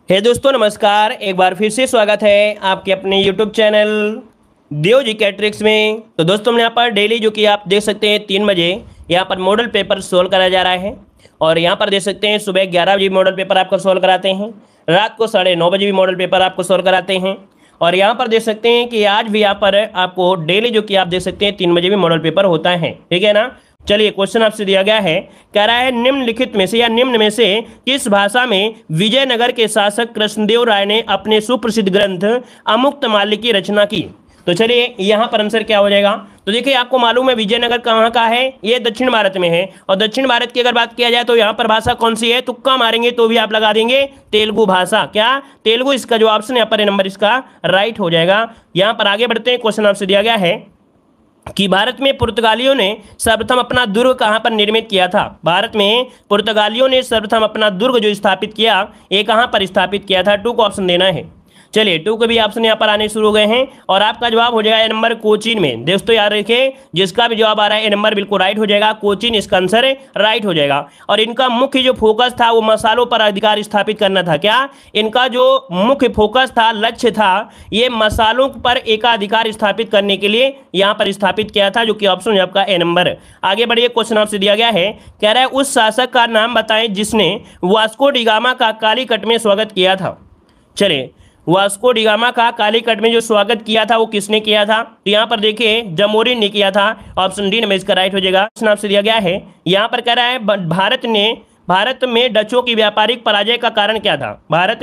हे दोस्तों नमस्कार। एक बार फिर से स्वागत है आपके अपने YouTube चैनल देव जी कैट्रिक्स में। तो दोस्तों हमने यहाँ पर डेली जो कि आप देख सकते हैं 3 बजे यहाँ पर मॉडल पेपर सोल्व कराया जा रहा है। और यहाँ पर देख सकते हैं सुबह 11 बजे मॉडल पेपर आपको सोल्व कराते हैं, रात को 9:30 बजे भी मॉडल पेपर आपको सोल्व कराते हैं। और यहाँ पर देख सकते हैं कि आज भी यहाँ पर आपको डेली जो कि आप देख सकते हैं 3 बजे भी मॉडल पेपर होता है, ठीक है ना। चलिए क्वेश्चन आपसे दिया गया है, कह रहा है निम्नलिखित में से या निम्न में से किस भाषा में विजयनगर के शासक कृष्णदेव राय ने अपने सुप्रसिद्ध ग्रंथ अमुक्तमाल्य की रचना की। तो चलिए यहाँ पर आंसर क्या हो जाएगा। तो देखिए आपको मालूम है विजयनगर कहाँ का है, ये दक्षिण भारत में है। और दक्षिण भारत की अगर बात किया जाए तो यहाँ पर भाषा कौन सी है, तुक्का मारेंगे तो भी आप लगा देंगे तेलुगु भाषा। क्या तेलुगु, इसका जो ऑप्शन यहाँ पर नंबर इसका राइट हो जाएगा। यहाँ पर आगे बढ़ते हैं, क्वेश्चन आपसे दिया गया है कि भारत में पुर्तगालियों ने सर्वप्रथम अपना दुर्ग कहां पर निर्मित किया था। भारत में पुर्तगालियों ने सर्वप्रथम अपना दुर्ग जो स्थापित किया, ये कहां पर स्थापित किया था। 2 को ऑप्शन देना है। चलिए 2 के भी ऑप्शन यहाँ पर आने शुरू हो गए हैं और आपका जवाब हो जाएगा ए नंबर कोचीन में। दोस्तों याद रखिए जिसका भी जवाब आ रहा है ए नंबर बिल्कुल राइट हो जाएगा, कोचीन इसका आंसर राइट हो जाएगा। और इनका मुख्य जो फोकस था वो मसालों पर अधिकार स्थापित करना था। क्या इनका जो मुख्य फोकस था, लक्ष्य था, ये मसालों पर एकाधिकार स्थापित करने के लिए यहाँ पर स्थापित किया था, जो कि ऑप्शन है आपका ए नंबर। आगे बढ़िए, क्वेश्चन आपसे दिया गया है, कह रहा है उस शासक का नाम बताएं जिसने वास्को डिगामा का कालीकट में स्वागत किया था। चलिए वास्को डिगामा का कालीकट में जो स्वागत किया था वो किसने किया था। तो यहाँ पर देखिए जमोरिन ने किया था, ऑप्शन डी नंबर इसका राइट हो जाएगा। क्वेश्चन आपसे दिया गया है, यहाँ पर कह रहा है भारत में डचों की व्यापारिक पराजय का कारण क्या था। भारत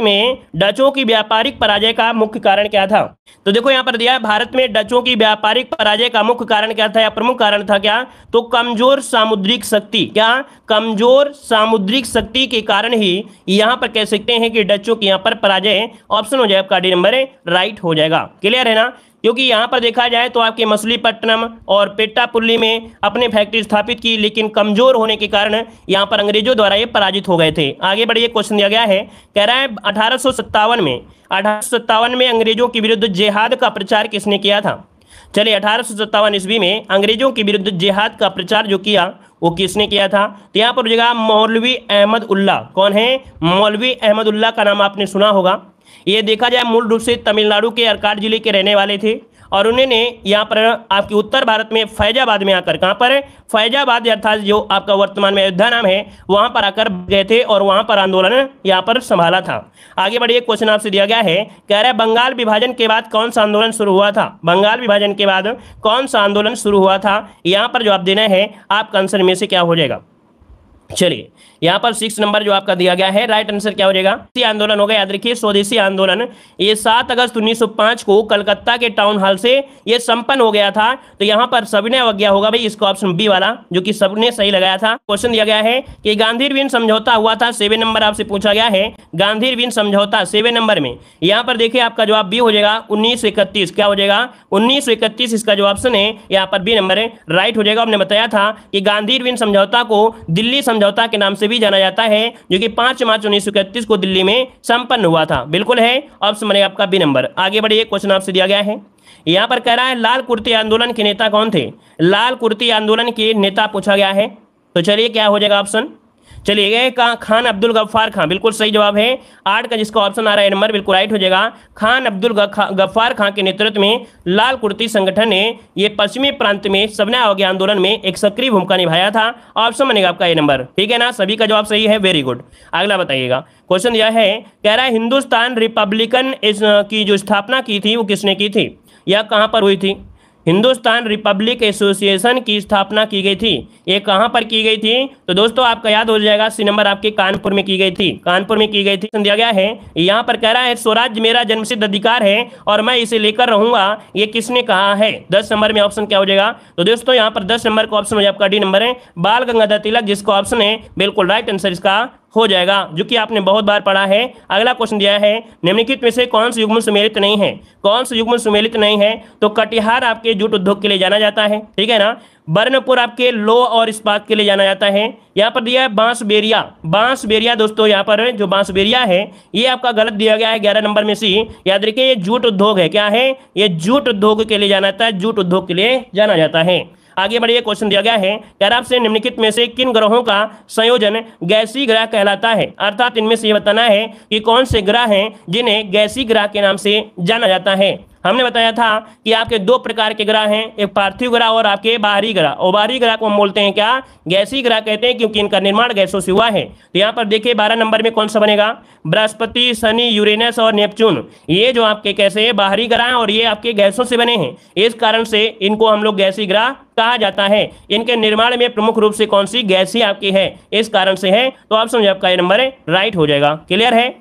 में डचों की व्यापारिक पराजय का मुख्य कारण क्या था। तो देखो यहाँ पर दिया है भारत में डचों की व्यापारिक पराजय का मुख्य कारण क्या था या प्रमुख कारण था क्या, तो कमजोर सामुद्रिक शक्ति। क्या कमजोर सामुद्रिक शक्ति के कारण ही यहाँ पर कह सकते हैं कि डचों की यहाँ पर पराजय, ऑप्शन हो जाएगा आपका डी नंबर राइट हो जाएगा। क्लियर है ना। क्योंकि यहाँ पर देखा जाए तो आपके मछलीपट्टनम और पेट्टापुल्ली में अपने फैक्ट्री स्थापित की, लेकिन कमजोर होने के कारण यहाँ पर अंग्रेजों द्वारा ये पराजित हो गए थे। आगे बढ़िए, क्वेश्चन दिया गया है, कह रहा है 1857 में अंग्रेजों के विरुद्ध जिहाद का प्रचार किसने किया था। चलिए 1857 ईस्वी में अंग्रेजों के विरुद्ध जिहाद का प्रचार जो किया वो किसने किया था। तो यहाँ पर जगह मौलवी अहमद उल्ला। कौन है, मौलवी अहमद उल्ला का नाम आपने सुना होगा। ये देखा जाए मूल रूप से तमिलनाडु के अर्काड जिले के रहने वाले थे और उन्होंने यहाँ पर आपकी उत्तर भारत में फैजाबाद में आकर, कहाँ पर, फैजाबाद अर्थात जो आपका वर्तमान में अयोध्या नाम है, वहाँ पर आकर गए थे और वहाँ पर आंदोलन यहाँ पर संभाला था। आगे बढ़िए, क्वेश्चन आपसे दिया गया है, कह रहा है बंगाल विभाजन के बाद कौन सा आंदोलन शुरू हुआ था। बंगाल विभाजन के बाद कौन सा आंदोलन शुरू हुआ था, यहाँ पर जवाब देना है। आपका आंसर में से क्या हो जाएगा। चलिए यहाँ पर 6 नंबर जो आपका दिया गया है, राइट आंसर क्या हो जाएगा। स्वदेशी आंदोलन होगा। याद रखिए स्वदेशी आंदोलन ये 7 अगस्त 1905 को कलकत्ता के टाउन हॉल से ये संपन्न हो गया था। तो यहाँ पर सविनय अवज्ञा होगा भाई, इसका ऑप्शन बी वाला, जो कि सबने सही लगाया था। क्वेश्चन दिया गया है कि गांधी-इरविन समझौता हुआ था, 7 नंबर आपसे पूछा गया है। गांधी-इरविन समझौता 7 नंबर में, यहाँ पर देखिए आपका जवाब बी हो जाएगा 1931। क्या हो जाएगा 1931, इसका जो ऑप्शन है यहाँ पर बी नंबर राइट हो जाएगा। हमने बताया था कि गांधी-इरविन समझौता को दिल्ली समझौता के नाम से भी जाना जाता है, जो कि 5 मार्च 1931 को दिल्ली में संपन्न हुआ था। बिल्कुल है, ऑप्शन बनेगा आपका बी नंबर। आगे बढ़िए, क्वेश्चन आपसे दिया गया है, यहां पर कह रहा है लाल कुर्ती आंदोलन के नेता कौन थे। लाल कुर्ती आंदोलन के नेता पूछा गया है। तो चलिए क्या हो जाएगा ऑप्शन, चलिए खान अब्दुल गफ्फार खां, बिल्कुल सही जवाब है। 8 का जिसका ऑप्शन आ रहा है नंबर बिल्कुल राइट हो जाएगा। खान अब्दुल गफ्फार खां के नेतृत्व में लाल कुर्ती संगठन ने ये पश्चिमी प्रांत में सविनय अवज्ञा आंदोलन में एक सक्रिय भूमिका निभाया था। ऑप्शन बनेगा आपका ए नंबर, ठीक है ना। सभी का जवाब सही है, वेरी गुड। अगला बताइएगा, क्वेश्चन यह है, कह रहा है हिंदुस्तान रिपब्लिकन की जो स्थापना की थी वो किसने की थी, यह कहाँ पर हुई थी। हिंदुस्तान रिपब्लिक एसोसिएशन की स्थापना की गई थी, ये कहां पर की गई थी। तो दोस्तों आपका याद हो जाएगा, सी नंबर आपके कानपुर में की गई थी। कानपुर में की गई थी। दिया गया है यहां पर कह रहा है स्वराज्य मेरा जन्मसिद्ध अधिकार है और मैं इसे लेकर रहूंगा, ये किसने कहा है। 10 नंबर में ऑप्शन क्या हो जाएगा। तो दोस्तों यहाँ पर 10 नंबर का ऑप्शन हो जाएगा आपका डी नंबर है, बाल गंगाधर तिलक, जिसका ऑप्शन है बिल्कुल राइट आंसर इसका हो जाएगा, जो कि आपने बहुत बार पढ़ा है। अगला क्वेश्चन दिया है, निम्नलिखित में से कौन सा युग्म सुमेलित नहीं है। कौन सा युग्म सुमेलित नहीं है, तो कटिहार आपके जूट उद्योग के लिए जाना जाता है, ठीक है ना। बर्नपुर आपके लोह और इस्पात के लिए जाना जाता है। यहाँ पर दिया है बांसबेरिया। बांसबेरिया दोस्तों यहाँ पर जो बांसबेरिया है ये आपका गलत दिया गया है 11 नंबर में सी। याद रखिए ये जूट उद्योग है। क्या है, ये जूट उद्योग के लिए जाना जाता है, जूट उद्योग के लिए जाना जाता है। आगे बढ़िए, क्वेश्चन दिया गया है कि आपसे निम्नलिखित में से किन ग्रहों का संयोजन गैसीय ग्रह कहलाता है। अर्थात इनमें से ये बताना है कि कौन से ग्रह हैं जिन्हें गैसीय ग्रह के नाम से जाना जाता है। हमने बताया था कि आपके दो प्रकार के ग्रह हैं, एक पार्थिव ग्रह और आपके बाहरी ग्रह। और बाहरी ग्रह को हम बोलते हैं क्या, गैसीय ग्रह कहते हैं, क्योंकि इनका निर्माण गैसों से हुआ है। तो यहाँ पर देखिए 12 नंबर में कौन सा बनेगा, बृहस्पति, शनि, यूरेनस और नेपच्यून। ये जो आपके कैसे बाहरी ग्रह हैं और ये आपके गैसों से बने हैं, इस कारण से इनको हम लोग गैसीय ग्रह कहा जाता है। इनके निर्माण में प्रमुख रूप से कौन सी गैसीय आपकी है, इस कारण से है। तो ऑप्शन आपका ये नंबर राइट हो जाएगा। क्लियर है,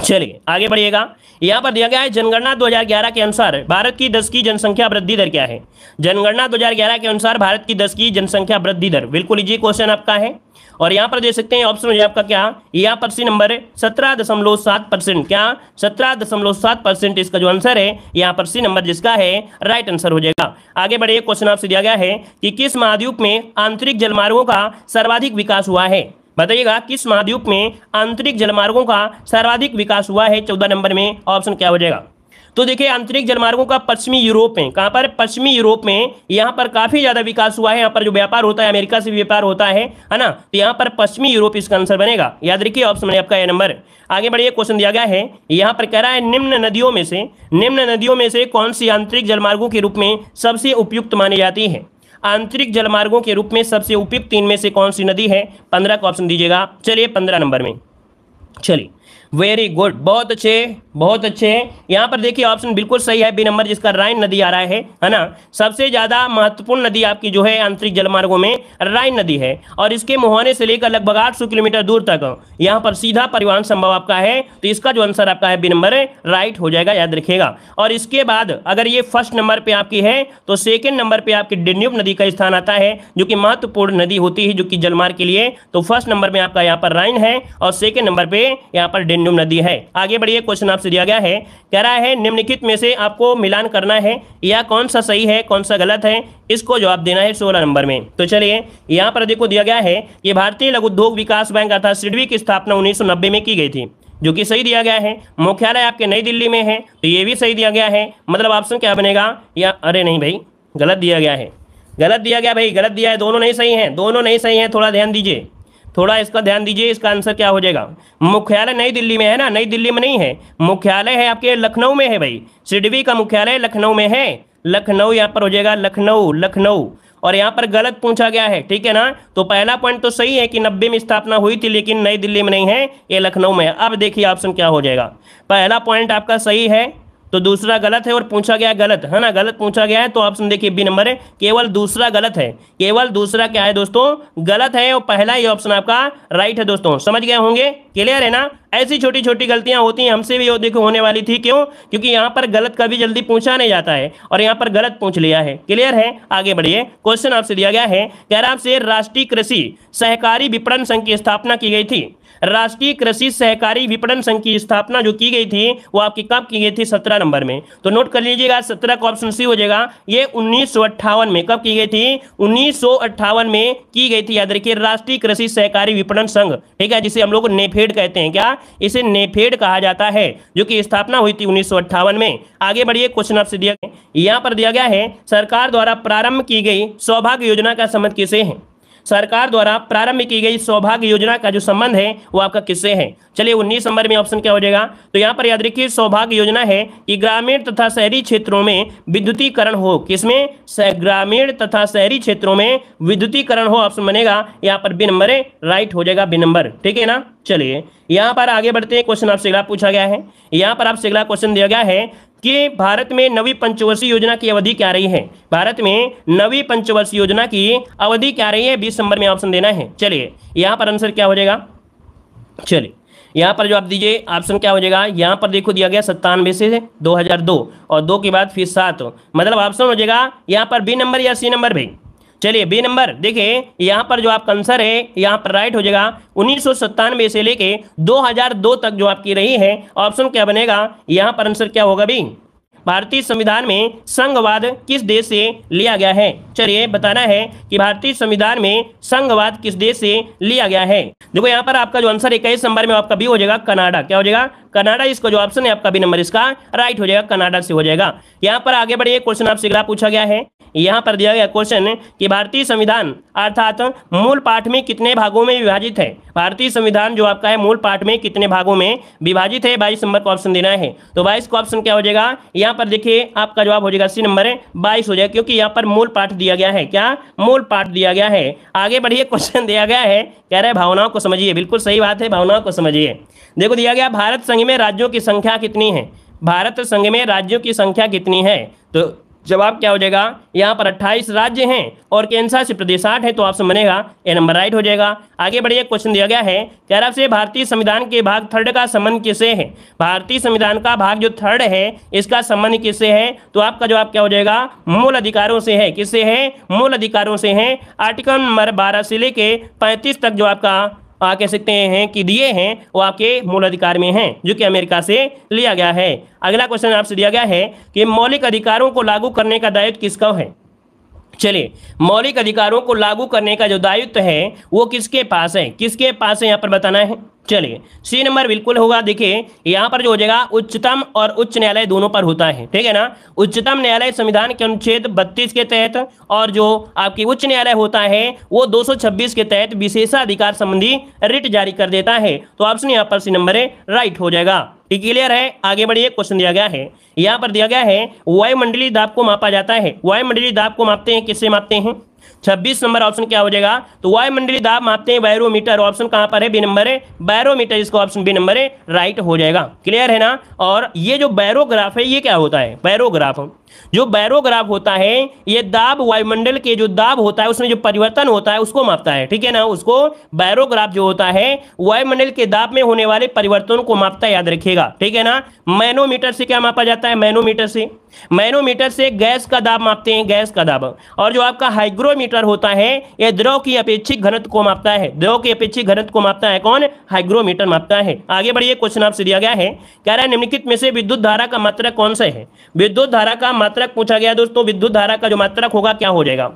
चलिए आगे बढ़िएगा। यहाँ पर दिया गया है जनगणना 2011 के अनुसार भारत की 10 की जनसंख्या वृद्धि दर क्या है। जनगणना 2011 के अनुसार भारत की 10 की जनसंख्या वृद्धि दर, बिल्कुल इजी क्वेश्चन आपका है। और यहाँ पर देख सकते हैं ऑप्शन हो जाए आपका क्या, यहाँ पर सी नंबर 17.7%। क्या 17.7% इसका जो आंसर है, यहाँ पर सी नंबर जिसका है राइट आंसर हो जाएगा। आगे बढ़िए, क्वेश्चन आपसे दिया गया है कि किस महाद्वीप में आंतरिक जलमार्गों का सर्वाधिक विकास हुआ है। बताइएगा किस महाद्वीप में आंतरिक जलमार्गों का सर्वाधिक विकास हुआ है। 14 नंबर में ऑप्शन क्या हो जाएगा। तो देखिए आंतरिक जलमार्गों का पश्चिमी यूरोप में, कहां पर, पश्चिमी यूरोप में यहां पर काफी ज्यादा विकास हुआ है। यहां पर जो व्यापार होता है अमेरिका से व्यापार होता है ना, तो यहां पर पश्चिमी यूरोप इसका आंसर बनेगा। याद रखिए ऑप्शन में आपका ये नंबर। आगे बढ़िए, क्वेश्चन दिया गया है, यहां पर कह रहा है निम्न नदियों में से कौन सी आंतरिक जलमार्गों के रूप में सबसे उपयुक्त मानी जाती है। आंतरिक जलमार्गों के रूप में सबसे उपयुक्त इनमें से कौन सी नदी है। 15 का ऑप्शन दीजिएगा। चलिए 15 नंबर में, चलिए वेरी गुड, बहुत अच्छे बहुत अच्छे। यहाँ पर देखिए ऑप्शन बिल्कुल सही है, बी नंबर जिसका राइन नदी आ रहा है ना। सबसे ज्यादा महत्वपूर्ण नदी आपकी जो है आंतरिक जलमार्गों में राइन नदी है, और इसके मुहाने से लेकर लगभग 800 किलोमीटर दूर तक यहाँ पर सीधा परिवहन संभव आपका है। तो इसका जो आंसर आपका है बी नंबर राइट हो जाएगा, याद रखिएगा। और इसके बाद अगर ये फर्स्ट नंबर पे आपकी है तो सेकेंड नंबर पे आपकी डेन्यूब नदी का स्थान आता है, जो कि महत्वपूर्ण नदी होती है जो कि जलमार्ग के लिए। तो फर्स्ट नंबर में आपका यहाँ पर राइन है और सेकेंड नंबर पे यहाँ पर डेन्यूब नदी है। आगे बढ़िए, क्वेश्चन आपसे दिया गया है, कह रहा है निम्नलिखित में से आपको मिलान करना है, या कौन सा सही है कौन सा गलत है, इसको जवाब देना है 16 नंबर में। तो चलिए यहाँ पर देखो दिया गया है कि भारतीय लघु उद्योग विकास बैंक अर्थात सिडबी की स्थापना 1990 में की गई थी, जो कि सही दिया गया है। मुख्यालय आपके नई दिल्ली में है, तो ये भी सही दिया गया है। मतलब ऑप्शन क्या बनेगा, या अरे नहीं भाई गलत दिया गया है, गलत दिया गया भाई, गलत दिया है, दोनों नहीं सही हैं, दोनों नहीं सही हैं। थोड़ा ध्यान दीजिए, थोड़ा इसका ध्यान दीजिए। इसका आंसर क्या हो जाएगा, मुख्यालय नई दिल्ली में है ना, नई दिल्ली में नहीं है, मुख्यालय है आपके लखनऊ में है भाई। सिडबी का मुख्यालय लखनऊ में है, लखनऊ यहाँ पर हो जाएगा, लखनऊ। और यहाँ पर गलत पूछा गया है, ठीक है ना। तो पहला पॉइंट तो सही है कि 90 में स्थापना हुई थी, लेकिन नई दिल्ली में नहीं है, ये लखनऊ में है। अब देखिए ऑप्शन क्या हो जाएगा, पहला पॉइंट आपका सही है तो दूसरा गलत है, और पूछा गया गलत है ना, गलत पूछा गया है। तो ऑप्शन देखिए बी नंबर है, केवल दूसरा गलत है, केवल दूसरा क्या है दोस्तों, गलत है, और पहला ही ऑप्शन आपका राइट है। दोस्तों समझ गए होंगे, क्लियर है ना। ऐसी छोटी छोटी गलतियां होती हैं, हमसे भी वो देखो होने वाली थी। क्यों, क्योंकि यहाँ पर गलत कभी जल्दी पूछा नहीं जाता है, और यहाँ पर गलत पूछ लिया है। क्लियर है, आगे बढ़िए। क्वेश्चन आपसे दिया गया है, कह रहा आपसे राष्ट्रीय कृषि सहकारी विपणन संघ की स्थापना की गई थी। राष्ट्रीय कृषि सहकारी विपणन संघ की स्थापना जो की गई थी वो आपकी कब की गई थी, 17 नंबर में। तो नोट कर लीजिएगा, 17 का ऑप्शन सी हो जाएगा। ये 1958 में, कब की गई थी, 1958 में की गई थी। याद रखिए राष्ट्रीय कृषि सहकारी विपणन संघ, ठीक है, जिसे हम लोग नेफेड कहते हैं। क्या, इसे नेफेड कहा जाता है, जो कि स्थापना हुई थी 1958 में। आगे बढ़िए, क्वेश्चन आपसे दिया गया, यहाँ पर दिया गया है, सरकार द्वारा प्रारंभ की गई सौभाग्य योजना का संबंध किसे है। सरकार द्वारा प्रारंभ की गई सौभाग्य योजना का जो संबंध है वो आपका किससे है। चलिए 19 नंबर में ऑप्शन क्या हो जाएगा। तो यहाँ पर याद रखिए सौभाग्य योजना है कि ग्रामीण तथा शहरी क्षेत्रों में विद्युतीकरण हो। किसमें, ग्रामीण तथा शहरी क्षेत्रों में विद्युतीकरण हो, ऑप्शन बनेगा यहाँ पर बी नंबर है, राइट हो जाएगा बी नंबर, ठीक है ना। चलिए यहाँ पर आगे बढ़ते हैं, क्वेश्चन आपसे अगला पूछा गया है। यहाँ पर आपसे अगला क्वेश्चन दिया गया है कि भारत में नवी पंचवर्षीय योजना की अवधि क्या रही है। भारत में नवी पंचवर्षीय योजना की अवधि क्या रही है, 20 नंबर में ऑप्शन देना है। चलिए यहाँ पर आंसर क्या हो जाएगा, चलिए यहाँ पर जो आप दीजिए ऑप्शन क्या हो जाएगा। यहाँ पर देखो दिया गया 97 से 2002, और 2 के बाद फिर 7, मतलब ऑप्शन हो जाएगा यहाँ पर बी नंबर या सी नंबर भाई। चलिए बी नंबर, देखिए यहाँ पर जो आपका आंसर है यहाँ पर राइट हो जाएगा। 1997 से लेके 2002 तक जो आपकी रही है, ऑप्शन क्या बनेगा, यहाँ पर आंसर क्या होगा भी, भारतीय संविधान में संघवाद किस देश से लिया गया है। चलिए बताना है कि भारतीय संविधान में संघवाद किस देश से लिया गया है। देखो यहाँ पर आपका जो आंसर 21 नंबर में आपका बी हो जाएगा, कनाडा। क्या हो जाएगा, कनाडा। इसका जो ऑप्शन है आपका बी नंबर इसका राइट हो जाएगा, कनाडा से हो जाएगा। यहाँ पर आगे बढ़िए, क्वेश्चन आपसे अगला पूछा गया है। यहाँ पर दिया गया क्वेश्चन कि भारतीय संविधान अर्थात मूल पाठ में कितने भागों में विभाजित है। भारतीय संविधान जो आपका है मूल पाठ में कितने भागों में विभाजित है, 22 नंबर का ऑप्शन देना है। तो 22 का ऑप्शन क्या हो जाएगा, यहाँ पर देखिए आपका जवाब हो जाएगा सी नंबर 22 हो जाएगा, क्योंकि यहाँ पर मूल पाठ दिया गया है। क्या मूल पाठ दिया गया है। आगे बढ़िए, क्वेश्चन दिया गया है, कह रहे हैं भावनाओं को समझिए। बिल्कुल सही बात है, भावनाओं को समझिए। देखो दिया गया भारत संघ में राज्यों की संख्या कितनी है। भारत संघ में राज्यों की संख्या कितनी है, तो जवाब क्या हो जाएगा, यहाँ पर 28 राज्य हैं और केंद्र शासित प्रदेश 8 है, तो ऑप्शन बनेगा ए नंबर राइट हो जाएगा। आगे बढ़िए, क्वेश्चन दिया गया है, कह रहा है भारतीय संविधान के भाग 3 का संबंध किससे है। भारतीय संविधान का भाग जो 3 है इसका संबंध किससे है, तो आपका जवाब क्या हो जाएगा, मूल अधिकारों से है। किससे है, मूल अधिकारों से है। आर्टिकल नंबर 12 से लेके 35 तक जो आपका कह सकते हैं कि दिए हैं वो आपके मूल अधिकार में हैं, जो कि अमेरिका से लिया गया है। अगला क्वेश्चन आपसे दिया गया है कि मौलिक अधिकारों को लागू करने का दायित्व किसका है। चलिए, मौलिक अधिकारों को लागू करने का जो दायित्व है वो किसके पास है, किसके पास है यहाँ पर बताना है। चलिए, सी नंबर बिल्कुल होगा। देखिए यहाँ पर जो हो जाएगा उच्चतम और उच्च न्यायालय दोनों पर होता है, ठीक है ना। उच्चतम न्यायालय संविधान के अनुच्छेद 32 के तहत और जो आपकी उच्च न्यायालय होता है वो 226 के तहत विशेषाधिकार संबंधी रिट जारी कर देता है। तो ऑप्शन यहाँ पर सी नंबर राइट हो जाएगा। ठीक, क्लियर है। आगे बढ़िए, क्वेश्चन दिया गया है, यहाँ पर दिया गया है वायुमंडलीय दाब को मापा जाता है। वायुमंडलीय दाब को मापते हैं, किससे मापते हैं। 26 नंबर ऑप्शन क्या हो जाएगा, तो वायुमंडलीय दाब मापते हैं बैरोमीटर। ऑप्शन कहां पर है, बी नंबर है बैरोमीटर, इसका ऑप्शन बी नंबर है राइट हो जाएगा। क्लियर है ना। और ये जो बैरोग्राफ है ये क्या होता है, बैरोग्राफ, जो बैरोग्राफ होता है ये दाब, वायुमंडल के जो दाब होता है उसमें जो परिवर्तन होता है उसको मापता है, ठीक है ना। उसको बैरोग्राफ जो होता है वायुमंडल के दाब में होने वाले परिवर्तनों को मापता है, याद रखिएगा, ठीक है ना। मैनोमीटर से क्या मापा जाता है, मैनोमीटर से गैस का दाब मापते हैं, गैस का दाब। और जो आपका हाइग्रोमीटर होता है यह द्रव की अपेक्षित घनत्व को मापता है, द्रव की अपेक्षित घनत्व को मापता है कौन, हाइग्रोमीटर मापता है। आगे बढ़िए, क्वेश्चन आपसे दिया गया है, कह रहा है निम्नलिखित में से विद्युत धारा का मात्रक कौन सा है। विद्युत धारा का मात्रक पूछा गया दोस्तों। विद्युत धारा का जो मात्रक होगा क्या हो जाएगा।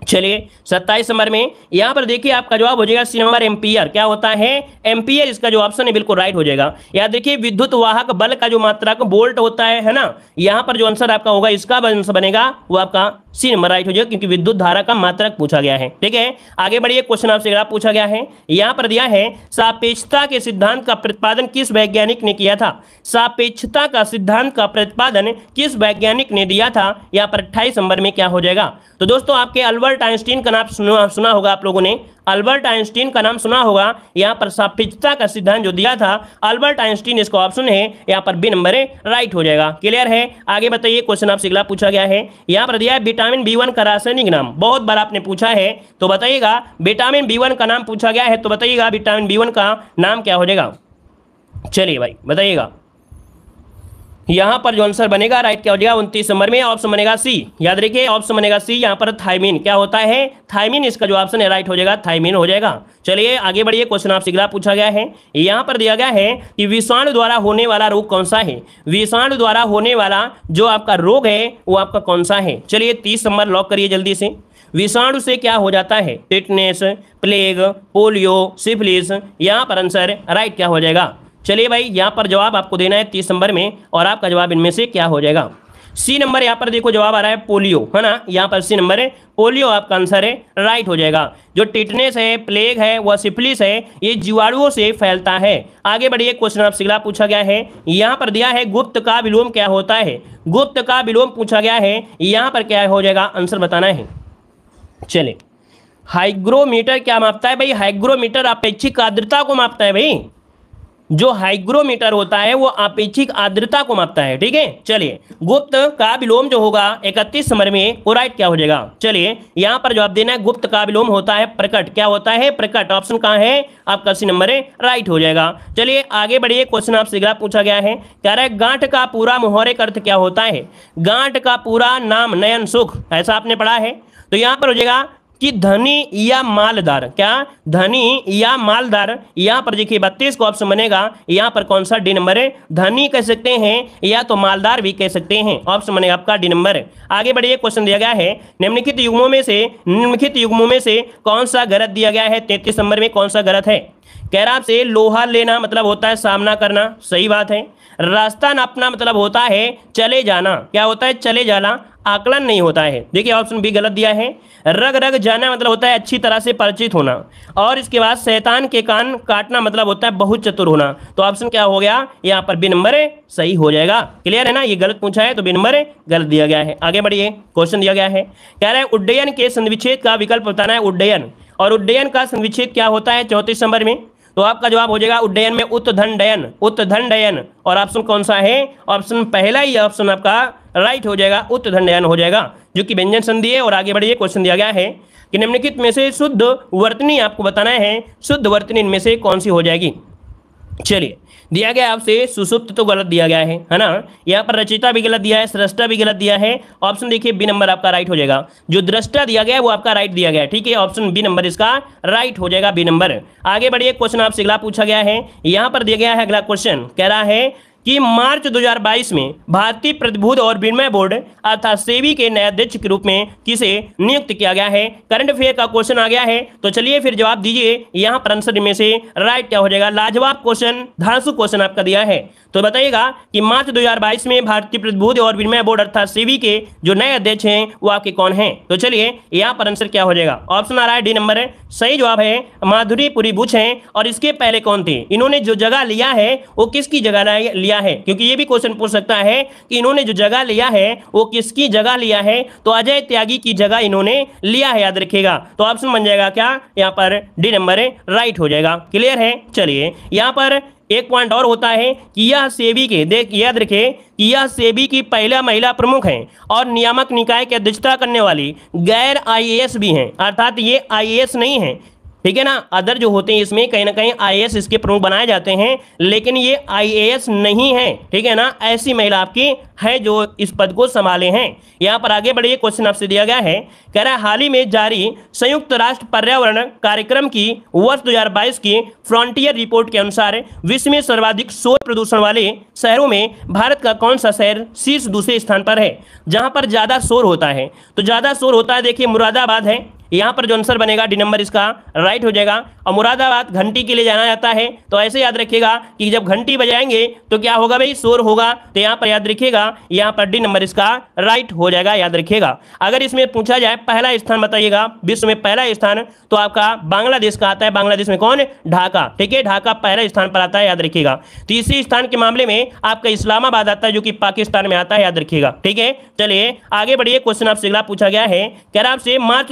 चलिए 27 नंबर में यहां पर देखिए आपका जवाब हो जाएगा सी नंबर एम्पियर। क्या होता है, एम्पियर, इसका जो ऑप्शन है बिल्कुल राइट हो जाएगा। याद देखिए विद्युत वाहक बल का जो मात्रक वोल्ट होता है ना, यहां पर जो आंसर आपका होगा इसका आंसर बनेगा वो आपका सी नंबर राइट हो जाएगा, क्योंकि विद्युत धारा का मात्रक पूछा गया है। ठीक है, आगे बढ़िए, क्वेश्चन आपसे अगला पूछा गया है, यहां पर दिया है सापेक्षता के सिद्धांत का प्रतिपादन किस वैज्ञानिक ने किया था। सापेक्षता का सिद्धांत का प्रतिपादन किस वैज्ञानिक ने दिया था, यहां पर 28 नंबर में क्या हो जाएगा। तो दोस्तों आपके अल्बर्ट आइंस्टीन का नाम सुना होगा आप लोगों ने, अल्बर्ट आइंस्टीन का नाम सुना होगा। यहाँ पर सापेक्षता का सिद्धांत जो दिया था अल्बर्ट आइंस्टीन, इसका ऑप्शन है यहाँ पर बी नंबर राइट हो जाएगा। क्लियर है। आगे बताइए, क्वेश्चन आपसे अगला पूछा गया है, यहाँ पर दिया है विटामिन B1 का रासायनिक नाम। बहुत बार आपने पूछा है, तो बताइएगा विटामिन B1 का नाम पूछा गया है, तो बताइएगा विटामिन B1 का नाम क्या हो जाएगा। चलिए भाई बताइएगा, यहां पर जो आंसर बनेगा राइट क्या हो जाएगा 29 नंबर में ऑप्शन बनेगा सी। याद रखिए ऑप्शन बनेगा सी। यहां पर थायमिन क्या होता है, थायमिन, इसका जो ऑप्शन है राइट हो जाएगा, थायमिन हो जाएगा। चलिए आगे बढ़िए, क्वेश्चन आपसे अगला पूछा गया है, यहां पर दिया गया है कि विषाणु द्वारा होने वाला रोग कौन सा है। विषाणु द्वारा होने वाला जो आपका रोग है वो आपका कौन सा है। चलिए 30 नंबर लॉक करिए जल्दी से। विषाणु से क्या हो जाता है, टिटनेस, प्लेग, पोलियो, सिफिलिस। यहाँ पर आंसर राइट क्या हो जाएगा। चलिए भाई यहाँ पर जवाब आपको देना है 30 नंबर में, और आपका जवाब इनमें से क्या हो जाएगा। सी नंबर यहाँ पर देखो जवाब आ रहा है पोलियो, है ना। यहाँ पर सी नंबर है पोलियो आपका आंसर है राइट हो जाएगा। जो टिटनेस है, प्लेग है, वह सिफिलिस है, ये जीवाणुओं से फैलता है। आगे बढ़िए, क्वेश्चन आपसे अगला पूछा गया है, यहाँ पर दिया है गुप्त का विलोम क्या होता है। गुप्त का विलोम पूछा गया है, यहाँ पर क्या हो जाएगा आंसर बताना है। चले, हाइग्रोमीटर क्या मापता है भाई, हाइग्रोमीटर अपेक्षिक आर्द्रता को मापता है भाई। जो हाइग्रोमीटर होता है वो अपेक्षिक आर्द्रता को मापता है, ठीक है। चलिए गुप्त का विलोम जो होगा 31 नंबर में वो राइट क्या हो जाएगा। चलिए यहाँ पर जवाब देना है, गुप्त का विलोम होता है प्रकट। क्या होता है, प्रकट। ऑप्शन कहाँ है आपका सी नंबर है राइट हो जाएगा। चलिए आगे बढ़िए, क्वेश्चन आपसे अगला पूछा गया है, कह रहा है गांठ का पूरा मुहावरिक अर्थ क्या होता है। गांठ का पूरा नाम नयन सुख, ऐसा आपने पढ़ा है। तो यहाँ पर हो जाएगा कि धनी या मालदार। क्या, धनी या मालदार। यहाँ पर देखिए 32 का ऑप्शन बनेगा। यहाँ पर कौन सा, डी नंबर है। धनी कह सकते हैं या तो मालदार भी कह सकते हैं, ऑप्शन बनेगा आपका डी नंबर। आगे बढ़िए, क्वेश्चन दिया गया है, निम्नलिखित युग्मों में से कौन सा गलत दिया गया है। 33 नंबर में कौन सा गलत है। कह रहा आपसे लोहा लेना मतलब होता है सामना करना, सही बात है। रास्ता नापना मतलब होता है चले जाना। क्या होता है, चले जाना। आकलन नहीं होता है। देखिए ऑप्शन बी गलत दिया है। रग रग जाना मतलब होता है अच्छी तरह से परिचित होना, और इसके बाद शैतान के कान काटना मतलब होता है बहुत चतुर होना। तो ऑप्शन क्या हो गया यहाँ पर, बी नंबर सही हो जाएगा। क्लियर है ना, ये गलत पूछा है तो बी नंबर गलत दिया गया है। आगे बढ़िए, क्वेश्चन दिया गया है, कह रहा है उड्डयन के संविच्छेद का विकल्प बताना है। उड्डयन और उड्डयन का संविच्छेद क्या होता है 34 नंबर में, तो आपका जवाब हो जाएगा उड्डयन में उत्तधनडयन, उत्तधनडयन। और ऑप्शन कौन सा है, ऑप्शन पहला ही ऑप्शन आपका राइट हो जाएगा, उत्तधनडयन हो जाएगा, जो कि व्यंजन संधि है। और आगे बढ़िए, क्वेश्चन दिया गया है कि निम्नलिखित में से शुद्ध वर्तनी आपको बताना है, शुद्ध वर्तनी इनमें से कौन सी हो जाएगी। चलिए, दिया गया आपसे सुसुप्त तो गलत दिया गया है ना, यहाँ पर रचयिता भी गलत दिया है, सृष्टा भी गलत दिया है। ऑप्शन देखिए बी नंबर आपका राइट हो जाएगा, जो दृष्टा दिया गया है वो आपका राइट दिया गया है। ठीक है, ऑप्शन बी नंबर इसका राइट हो जाएगा, बी नंबर। आगे बढ़िए, क्वेश्चन आपसे अगला पूछा गया है, यहाँ पर दिया गया है अगला क्वेश्चन, कह रहा है कि मार्च 2022 में भारतीय प्रतिभूति और विनिमय बोर्ड अर्थात सेबी के नए अध्यक्ष के रूप में किसे नियुक्त किया गया है। करंट अफेयर का क्वेश्चन आ गया है, तो चलिए फिर जवाब दीजिए, यहाँ पर आंसर में से राइट क्या हो जाएगा। लाजवाब क्वेश्चन, धांसू क्वेश्चन आपका दिया है, तो बताइएगा कि मार्च 2022 में भारतीय प्रतिभूति और विनिमय बोर्ड अर्थात सेबी के जो नए अध्यक्ष हैं वो आपके कौन हैं। तो चलिए यहाँ पर आंसर क्या हो जाएगा, ऑप्शन आ रहा है डी नंबर सही जवाब है, माधुरी पुरी बुच हैं। और इसके पहले कौन थे, इन्होंने जो जगह लिया है वो किसकी जगह लिया है, क्योंकि ये भी क्वेश्चन पूछ सकता है कि इन्होंने जो जगह लिया है वो किसकी जगह लिया है, तो अजय त्यागी की जगह इन्होंने लिया है, याद रखिएगा। तो ऑप्शन बन जाएगा क्या यहाँ पर, डी नंबर राइट हो जाएगा। क्लियर है। चलिए यहाँ पर एक पॉइंट और होता है कि यह सेबी के, देख याद रखें कि यह सेबी की पहला महिला प्रमुख हैं और नियामक निकाय की अध्यक्षता करने वाली गैर आईएएस भी हैं, अर्थात ये आईएएस नहीं है। ठीक है ना, अदर जो होते हैं इसमें कहीं ना कहीं आईएएस इसके प्रमुख बनाए जाते हैं, लेकिन ये आईएएस नहीं है। ठीक है ना, ऐसी महिला आपकी है जो इस पद को संभाले हैं। यहाँ पर आगे बढ़िए, क्वेश्चन आपसे दिया गया है, कह रहा है हाल ही में जारी संयुक्त राष्ट्र पर्यावरण कार्यक्रम की वर्ष 2022 की फ्रंटियर रिपोर्ट के अनुसार विश्व में सर्वाधिक शोर प्रदूषण वाले शहरों में भारत का कौन सा शहर शीर्ष दूसरे स्थान पर है, जहां पर ज्यादा शोर होता है। तो ज्यादा शोर होता है, देखिए मुरादाबाद है, यहाँ पर जो आंसर बनेगा डी नंबर इसका राइट हो जाएगा। और मुरादाबाद घंटी के लिए जाना जाता है, तो ऐसे याद रखिएगा कि जब घंटी बजाएंगे तो क्या होगा भाई, शोर होगा। तो यहाँ पर याद रखिएगा, यहाँ पर डी नंबर इसका राइट हो जाएगा, याद रखिएगा। अगर इसमें पूछा जाए पहला स्थान बताइएगा, विश्व में पहला स्थान, तो आपका बांग्लादेश का आता है। बांग्लादेश में कौन, ढाका। ठीक है, ढाका पहला स्थान पर आता है, याद रखिएगा। तीसरे स्थान के मामले में आपका इस्लामाबाद आता है, जो कि पाकिस्तान में आता है, याद रखिएगा। ठीक है, चलिए आगे बढ़िए, क्वेश्चन आपसे अगला पूछा गया है, कह रहा आपसे मार्च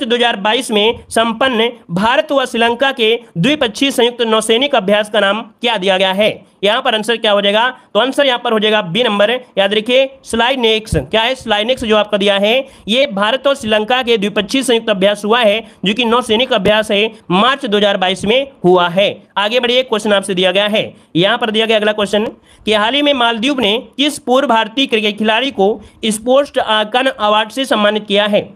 2022 में संपन्न भारत व श्रीलंका के द्विपक्षीय संयुक्त नौसैनिक अभ्यास का नाम क्या दिया गया है। यहाँ पर आंसर क्या हो जाएगा, तो आंसर यहाँ पर हो जाएगा बी नंबर, याद रखिए स्लाइनेक्स। क्या है, स्लाइनेक्स जो आपका दिया है, ये भारत और श्रीलंका के द्विपक्षीय संयुक्त अभ्यास हुआ है, जो कि नौसैनिक अभ्यास है, मार्च 2022 में हुआ है। आगे बढ़िए, क्वेश्चन आपसे दिया गया है, यहाँ पर दिया गया अगला क्वेश्चन कि हाल ही में मालदीव ने किस पूर्व भारतीय क्रिकेट खिलाड़ी को स्पोर्ट्स आइकन अवार्ड से सम्मानित किया है।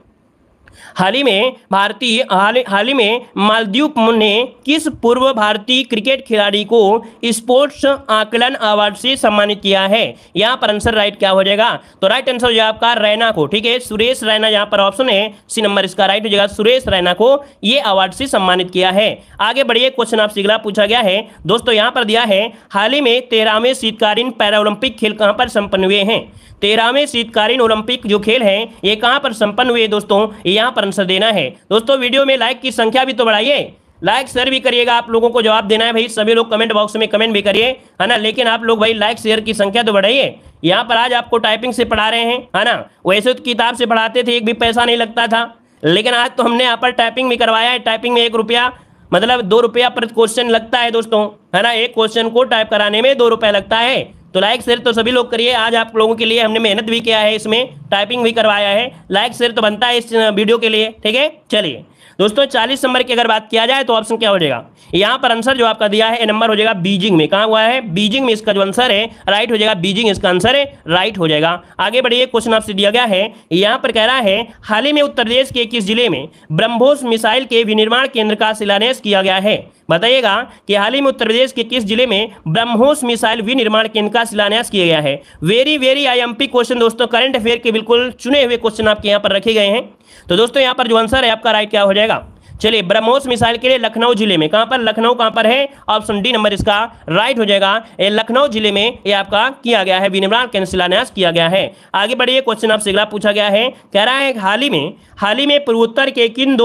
हाल ही में मालदीव ने किस पूर्व भारतीय क्रिकेट खिलाड़ी को स्पोर्ट्स आकलन अवार्ड से सम्मानित किया है। यहाँ पर आंसर राइट क्या हो जाएगा, तो राइट आंसर हो जाएगा आपका रैना को। ठीक है, सुरेश रैना यहाँ पर ऑप्शन है, सी नंबर इसका राइट हो जाएगा। सुरेश रैना को ये अवार्ड से सम्मानित किया है। आगे बढ़िए, क्वेश्चन आपसे अगला पूछा गया है दोस्तों, यहाँ पर दिया है हाल ही में 13वें शीतकालीन पैरा ओलंपिक खेल कहाँ पर संपन्न हुए हैं। 13वें शीतकालीन ओलंपिक जो खेल हैं ये कहाँ पर संपन्न हुए दोस्तों, यहाँ पर आंसर देना है। दोस्तों वीडियो में लाइक की संख्या भी तो बढ़ाइए, लाइक शेयर भी करिएगा, आप लोगों को जवाब देना है भाई। सभी लोग कमेंट बॉक्स में कमेंट भी करिए, है ना, लेकिन आप लोग भाई लाइक शेयर की संख्या तो बढ़ाइए। यहाँ पर आज आपको टाइपिंग से पढ़ा रहे हैं, है ना, वैसे तो किताब से पढ़ाते थे, एक भी पैसा नहीं लगता था, लेकिन आज तो हमने यहाँ पर टाइपिंग भी करवाया है। टाइपिंग में 1 रुपया मतलब 2 रुपया पर क्वेश्चन लगता है दोस्तों, है ना, एक क्वेश्चन को टाइप कराने में 2 रुपया लगता है। तो लाइक शेयर तो सभी लोग करिए, आज आप लोगों के लिए हमने मेहनत भी किया है, इसमें टाइपिंग भी करवाया है, लाइक शेयर तो बनता है इस वीडियो के लिए। ठीक है, चलिए दोस्तों 40 नंबर की अगर बात किया जाए तो ऑप्शन क्या हो जाएगा, यहाँ पर आंसर जो आपका दिया है ए नंबर हो जाएगा बीजिंग में। कहाँ हुआ है, बीजिंग में इसका जो आंसर है राइट हो जाएगा, बीजिंग इसका आंसर है राइट हो जाएगा। आगे बढ़िए, क्वेश्चन आपसे दिया गया है, यहाँ पर कह रहा है हाल ही में उत्तर प्रदेश के किस जिले में ब्रह्मोस मिसाइल के विनिर्माण केंद्र का शिलान्यास किया गया है। बताइएगा कि हाल ही में उत्तर प्रदेश के किस जिले में ब्रह्मोस मिसाइल विनिर्माण केंद्र का शिलान्यास किया गया है। वेरी आईएमपी क्वेश्चन दोस्तों, करंट अफेयर के बिल्कुल चुने हुए क्वेश्चन आपके यहाँ पर रखे गए हैं। तो दोस्तों यहाँ पर जो आंसर है आपका राइट क्या हो जाएगा, चलिए, ब्रह्मोस मिसाइल के लिए लखनऊ जिले में, कहां पर लखनऊ कहां पर है, ऑप्शन डी नंबर इसका राइट हो जाएगा। ये लखनऊ जिले में ये आपका किया गया है, विनिर्माण केंद्र शिलान्यास किया गया है। आगे बढ़िए, क्वेश्चन आपसे अगला पूछा गया है, कह रहा है हाल ही में पूर्वोत्तर के किन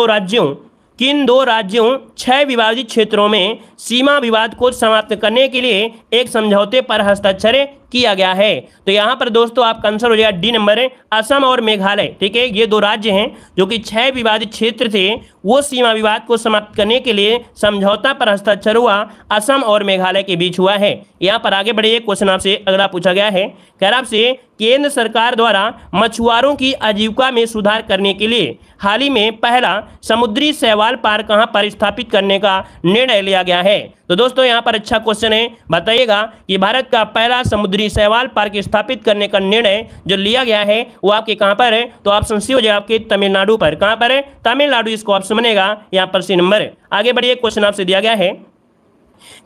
दो राज्यों 6 विवादित क्षेत्रों में सीमा विवाद को समाप्त करने के लिए एक समझौते पर हस्ताक्षर किया गया है। तो यहाँ पर दोस्तों आपका आंसर हो जाएगा डी नंबर, असम और मेघालय। ठीक है, ये 2 राज्य हैं जो कि 6 विवादित क्षेत्र थे, वो सीमा विवाद को समाप्त करने के लिए समझौता पर हस्ताक्षर हुआ, असम और मेघालय के बीच हुआ है। यहाँ पर आगे बढ़िए, क्वेश्चन आपसे अगला पूछा गया है, कह रहा आपसे केंद्र सरकार द्वारा मछुआरों की आजीविका में सुधार करने के लिए हाल ही में पहला समुद्री शैवाल पार्क कहां पर स्थापित करने का निर्णय लिया गया है। तो दोस्तों यहाँ पर अच्छा क्वेश्चन है, बताइएगा कि भारत का पहला समुद्री शैवाल पार्क स्थापित करने का निर्णय जो लिया गया है वो आपके कहां पर है, तो ऑप्शन सी हो जाएगा आपके तमिलनाडु पर। कहां पर है, तमिलनाडु इसको ऑप्शन बनेगा यहाँ पर सी नंबर। आगे बढ़िए, क्वेश्चन आपसे दिया गया है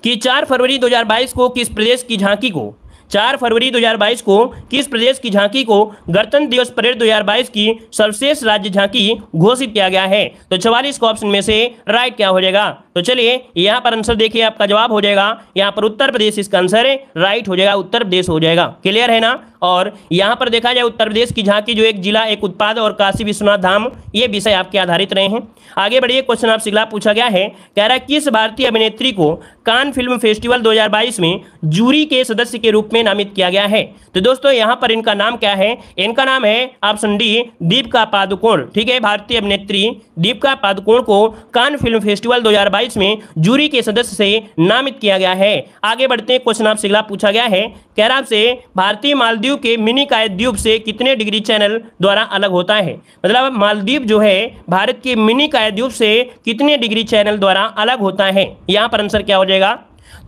कि 4 फरवरी 2022 को किस प्रदेश की झांकी को 4 फरवरी 2022 को किस प्रदेश की झांकी को गणतंत्र दिवस परेड 2022 की सर्वश्रेष्ठ राज्य झांकी घोषित किया गया है। तो 44 का ऑप्शन में से राइट क्या हो जाएगा, तो चलिए यहाँ पर आंसर देखिए, आपका जवाब हो जाएगा यहाँ पर उत्तर प्रदेश इसका आंसर है, राइट हो जाएगा, उत्तर प्रदेश हो जाएगा। क्लियर है ना। और यहाँ पर देखा जाए उत्तर प्रदेश की झांकी जो एक जिला, एक उत्पाद और काशी विश्वनाथ धाम, ये विषय आपके आधारित रहे हैं। आगे बढ़िए, क्वेश्चन आपसे अगला पूछा गया है, कह रहा है किस भारतीय अभिनेत्री को कान फिल्म फेस्टिवल 2022 में जूरी के सदस्य के रूप में नामित किया गया है। तो दोस्तों यहाँ पर इनका नाम क्या है, इनका नाम है ऑप्शन डी दीपिका पादुकोण। ठीक है, भारतीय अभिनेत्री दीपिका पादुकोण को कान फिल्म फेस्टिवल 2022 में जूरी के सदस्य से नामित किया गया है। आगे बढ़ते हैं, क्वेश्चन आपसे अगला पूछा गया है, कह रहा आपसे भारतीय मालदीव के मिनी कायद्वीप से कितने डिग्री चैनल द्वारा अलग होता है। मतलब मालदीव जो है भारत के मिनी कायद्वीप से कितने डिग्री चैनल द्वारा अलग होता है, यहाँ पर आंसर क्या हो जाएगा।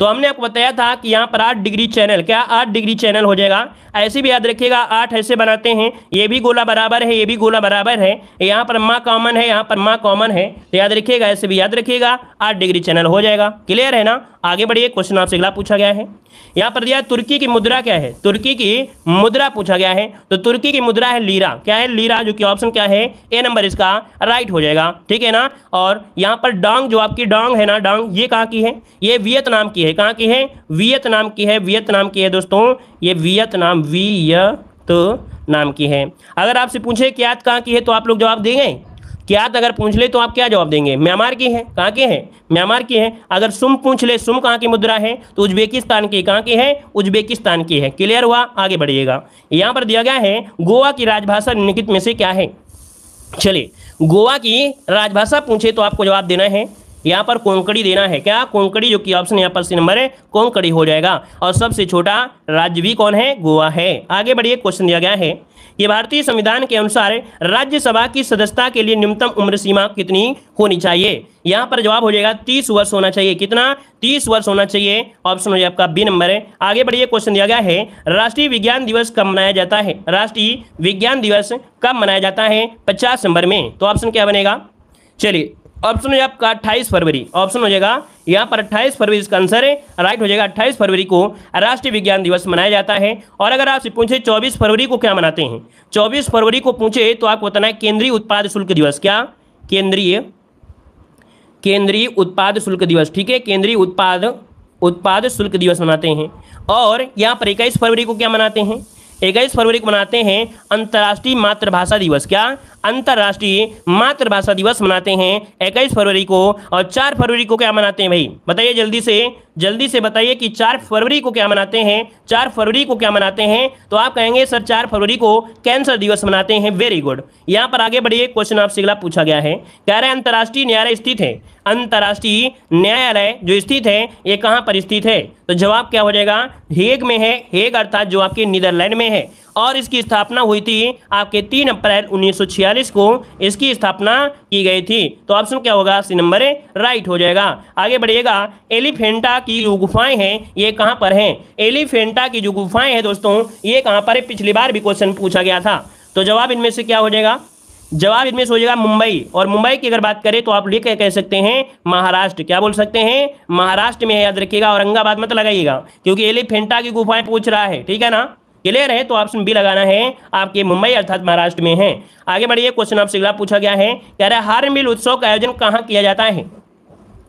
तो हमने आपको बताया था कि यहाँ पर 8 डिग्री चैनल, क्या 8 डिग्री चैनल हो जाएगा। ऐसे भी याद रखिएगा, 8 ऐसे बनाते हैं, ये भी गोला बराबर है, ये भी गोला बराबर है, यहाँ पर माँ कॉमन है, यहाँ पर माँ कॉमन है, तो याद रखिएगा, ऐसे भी याद रखिएगा, 8 डिग्री चैनल हो जाएगा। क्लियर है ना। आगे बढ़िए, क्वेश्चन आपसे अगला पूछा गया है, यहाँ पर दिया तुर्की की मुद्रा क्या है, तुर्की की मुद्रा पूछा गया है। तो तुर्की की मुद्रा है लीरा। क्या है, लीरा, जो कि ऑप्शन क्या है, ए नंबर इसका राइट हो जाएगा। ठीक है ना। और यहाँ पर डोंग, जो आपकी डोंग है ना, डोंग, ये कहाँ की है, ये वियतनाम की है। कहाँ की है, वियतनाम की है, वियतनाम की है दोस्तों, ये वियतनाम नाम की है। अगर आपसे पूछे क्यात कहाँ की है तो आप लोग जवाब देंगे, क्यात अगर पूछ ले तो आप क्या जवाब देंगे, म्यांमार की है। कहाँ की है, म्यांमार की है। अगर सुम पूछ ले, सुम कहाँ की मुद्रा है, तो उज्बेकिस्तान की। कहाँ की है, उज्बेकिस्तान की है। क्लियर हुआ। आगे बढ़िएगा, यहाँ पर दिया गया है गोवा की राजभाषा निम्नलिखित में से क्या है। चलिए, गोवा की राजभाषा पूछे तो आपको जवाब देना है, यहाँ पर कोंकणी देना है। क्या, कोंकणी, जो कि ऑप्शन यहाँ पर सी नंबर है, कोंकणी हो जाएगा। और सबसे छोटा राज्य भी कौन है, गोवा है। आगे बढ़िए, क्वेश्चन दिया गया है कि भारतीय संविधान के अनुसार राज्यसभा की सदस्यता के लिए न्यूनतम उम्र सीमा कितनी होनी चाहिए। यहाँ पर जवाब हो जाएगा 30 वर्ष होना चाहिए। कितना, 30 वर्ष होना चाहिए। ऑप्शन हो जाएगा आपका बी नंबर है। आगे बढ़िए, क्वेश्चन दिया गया है राष्ट्रीय विज्ञान दिवस कब मनाया जाता है, राष्ट्रीय विज्ञान दिवस कब मनाया जाता है, 50 नंबर में। तो ऑप्शन क्या बनेगा, चलिए ऑप्शन हो जाएगा आपका 28 फरवरी। ऑप्शन हो जाएगा यहाँ पर 28 फरवरी इसका आंसर है, राइट हो जाएगा। 28 फरवरी को राष्ट्रीय विज्ञान दिवस मनाया जाता है। और अगर आपसे पूछे 24 फरवरी को क्या मनाते हैं, 24 फरवरी को पूछे तो आपको बताना है केंद्रीय उत्पाद शुल्क दिवस। क्या, केंद्रीय उत्पाद शुल्क दिवस। ठीक है, केंद्रीय उत्पाद शुल्क दिवस मनाते हैं। और यहाँ पर 21 फरवरी को क्या मनाते हैं, 21 फरवरी को मनाते हैं अंतर्राष्ट्रीय मातृभाषा दिवस। क्या, अंतर्राष्ट्रीय मातृभाषा दिवस मनाते हैं 21 फरवरी को। और 4 फरवरी को क्या मनाते हैं भाई, बताइए जल्दी से बताइए कि 4 फरवरी को क्या मनाते हैं, 4 फरवरी को क्या मनाते हैं। तो आप कहेंगे सर 4 फरवरी को कैंसर दिवस मनाते हैं। Very good. यहाँ पर आगे बढ़िए, क्वेश्चन आपसे अगला पूछा गया है, कह रहे हैं अंतर्राष्ट्रीय न्यायालय स्थित है, अंतर्राष्ट्रीय न्यायालय जो स्थित है ये कहाँ पर स्थित है। तो जवाब क्या हो जाएगा, हेग में है। हेग अर्थात जो आपके नीदरलैंड में है। और इसकी स्थापना हुई थी आपके 3 अप्रैल 1946 को इसकी स्थापना की गई थी। तो ऑप्शन क्या होगा, सी नंबर राइट हो जाएगा। आगे बढ़िएगा, एलिफेंटा की जो गुफाएं हैं ये कहाँ पर हैं, एलिफेंटा की जो गुफाएं हैं दोस्तों ये कहाँ पर है, पिछली बार भी क्वेश्चन पूछा गया था। तो जवाब इनमें से क्या हो जाएगा, जवाब इनमें से हो जाएगा मुंबई। और मुंबई की अगर बात करें तो आप लिख कह सकते हैं महाराष्ट्र। क्या बोल सकते हैं, महाराष्ट्र में। याद रखिएगा, औरंगाबाद मत लगाइएगा क्योंकि एलिफेंटा की गुफाएं पूछ रहा है। ठीक है ना, क्लियर है, तो ऑप्शन बी लगाना है आपके मुंबई अर्थात महाराष्ट्र में है। आगे बढ़िए, क्वेश्चन आपसे अगला पूछा गया है, कह रहा है हार्नबिल उत्सव का आयोजन कहाँ किया जाता है।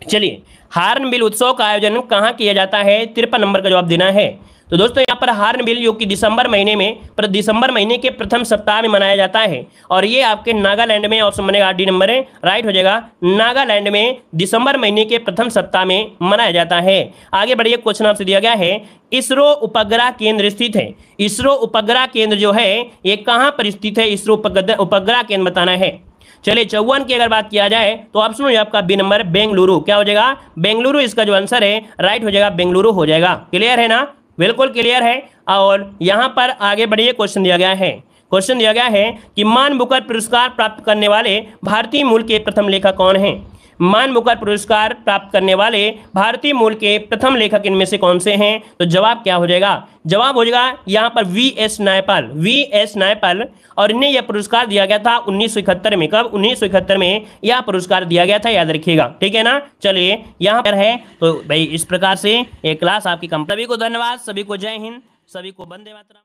चलिए, हार्नबिल उत्सव का आयोजन कहाँ किया जाता है, 53 नंबर का जवाब देना है। तो दोस्तों यहाँ पर हार्नबिल जो कि दिसंबर महीने के प्रथम सप्ताह में मनाया जाता है और ये आपके नागालैंड में, ऑप्शन बनेगा डी नंबर है, राइट हो जाएगा। नागालैंड में दिसंबर महीने के प्रथम सप्ताह में मनाया जाता है। आगे बढ़िए, क्वेश्चन आपसे दिया गया है, इसरो उपग्रह केंद्र स्थित है। इसरो उपग्रह केंद्र जो है ये कहाँ पर स्थित है, इसरो उपग्रह केंद्र बताना है। चलिए, 54 की अगर बात किया जाए तो ऑप्शन हो जाएगा आपका बी नंबर बेंगलुरु। क्या हो जाएगा, बेंगलुरु इसका जो आंसर है राइट हो जाएगा, बेंगलुरु हो जाएगा। क्लियर है ना, बिल्कुल क्लियर है। और यहां पर आगे बढ़िए, क्वेश्चन दिया गया है, क्वेश्चन दिया गया है कि मान बुकर पुरस्कार प्राप्त करने वाले भारतीय मूल के प्रथम लेखक कौन हैं। मान बुकर पुरस्कार प्राप्त करने वाले भारतीय मूल के प्रथम लेखक इनमें से कौन से हैं। तो जवाब क्या हो जाएगा, जवाब हो जाएगा यहाँ पर वी.एस. नायपाल, वी.एस. नायपाल। और इन्हें यह पुरस्कार दिया गया था 1971 में। कब, 1971 में यह पुरस्कार दिया गया था, याद रखिएगा, ठीक है ना। चलिए, यहाँ पर है तो भाई इस प्रकार से एक क्लास आपकी कंप्लीट। सभी को धन्यवाद, सभी को जय हिंद, सभी को वंदे मातरम।